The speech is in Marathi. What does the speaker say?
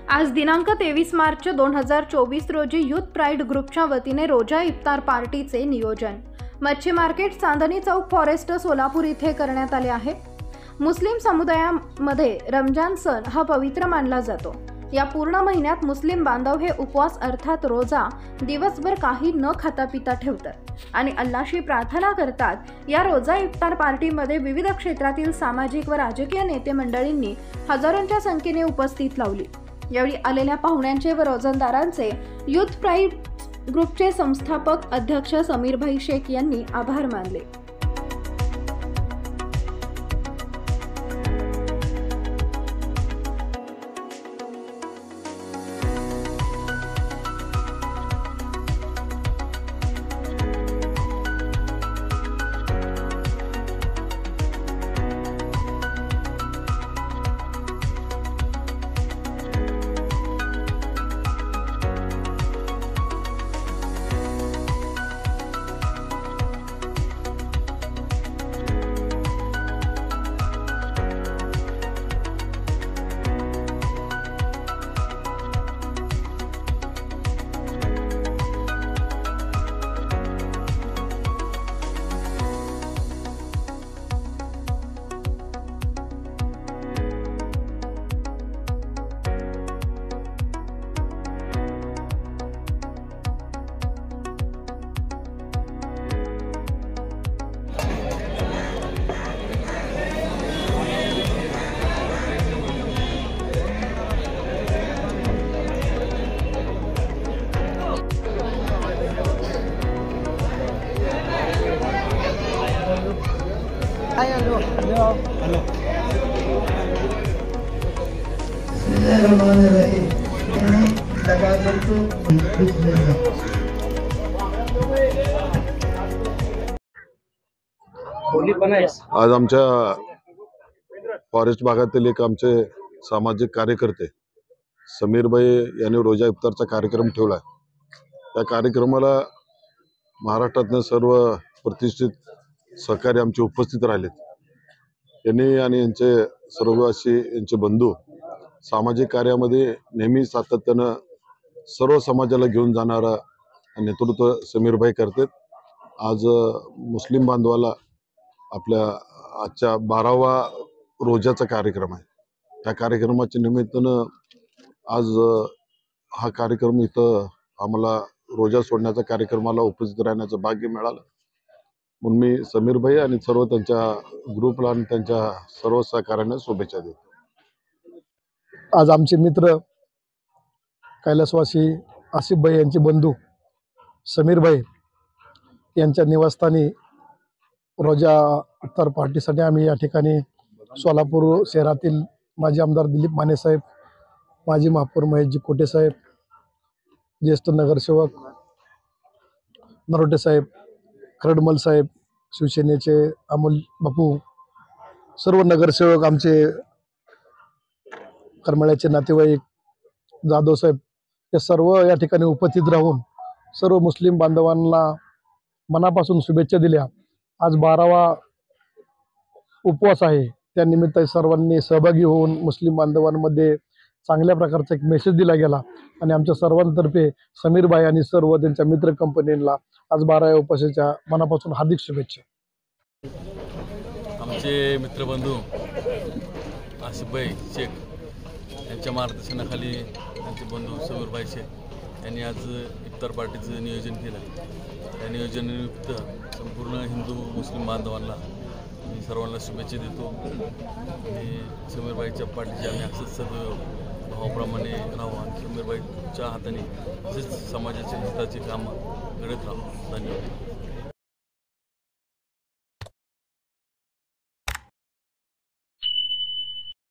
आज दिनांक 23 मार्च 2024 रोजी यूथ प्राइड ग्रुपच्या वतीने रोजा इफ्तार पार्टीचे नियोजन मच्छी मार्केट चांदणी चौक फॉरेस्ट सोलापूर इथे करण्यात आले आहे। मुस्लिम समुदायामध्ये रमजान सण हा पवित्र मानला जातो। या पूर्ण महिन्यात मुस्लिम बांधव हे उपवास अर्थात रोजा दिवसभर काही न खाता पिता ठेवतात आणि अल्लाहशी प्रार्थना करतात। या रोजा इफ्तार पार्टीमध्ये विविध क्षेत्रातील सामाजिक व राजकीय नेते मंडळींनी हजारोंच्या संख्येने उपस्थित लावली। यावेळी आलेल्या पाहुण्यांचे व रोजंदारांचे यूथ प्राइड ग्रुपचे संस्थापक अध्यक्ष समीरभाई शेख यांनी आभार मानले। आज आमच्या फॉरेस्ट भागातील एक आमचे सामाजिक कार्यकर्ते समीरभाई यांनी रोजा इफ्तारचा कार्यक्रम ठेवला। त्या कार्यक्रमाला महाराष्ट्रातले सर्व प्रतिष्ठित सहकारी आमचे उपस्थित राहिले। यांनी आणि यांचे सर्ववासी यांचे बंधू सामाजिक कार्यामध्ये नेहमी सातत्याने सर्व समाजाला घेऊन जाणारा नेतृत्व समीरभाई करतात। आज मुस्लिम बांधवाला आपल्या आजच्या 12वा रोजाचा कार्यक्रम आहे। त्या कार्यक्रमाच्या निमित्तानं आज हा कार्यक्रम इथं आम्हाला रोजा सोडण्याच्या कार्यक्रमाला उपस्थित राहण्याचं भाग्य मिळालं। म्हणून मी समीरभाई आणि सर्व त्यांच्या ग्रुपला आणि त्यांच्या सर्व सहकार्यांना शुभेच्छा देतो। आज आमचे मित्र कैलासवासी आसिफभाई यांचे बंधू समीरभाई यांच्या निवासस्थानी रोजा इफ्तार पार्टीसाठी आम्ही या ठिकाणी सोलापूर शहरातील माजी आमदार दिलीप माने साहेब, माजी महापौर महेशजी कोटे साहेब, ज्येष्ठ नगरसेवक नरोटे साहेब, खरडमल साहेब, शिवसेनेचे अमोल बापू, सर्व नगरसेवक आमचे करमाळ्याचे नातेवाईक जाधव साहेब, हे सर्व या ठिकाणी उपस्थित राहून सर्व मुस्लिम बांधवांना मनापासून शुभेच्छा दिल्या। आज 12वा उपवास आहे, त्यानिमित्त सर्वांनी सहभागी होऊन मुस्लिम बांधवांमध्ये चांगल्या प्रकारचा एक मेसेज दिला गेला आणि आमच्या सर्वांतर्फे समीरभाई आणि सर्व त्यांच्या मित्र कंपनीला आज 12व्या उपवासाच्या मनापासून हार्दिक शुभेच्छा। आमचे मित्रबंधू आसिफभाई शेख यांच्या मार्गदर्शनाखाली त्यांचे बंधू समीरभाई शेख यांनी आज इफ्तार पार्टीचं नियोजन केलं। त्या नियोजनानिमित्त संपूर्ण हिंदू मुस्लिम बांधवांना मी सर्वांना शुभेच्छा देतो आणि समीरभाईच्या पाठीशी आम्ही असंच सर्व भावाप्रमाणे राहू आणि समीरभाईच्या हाताने असेच समाजाच्या हिताची कामं घडत राहू। धन्यवाद।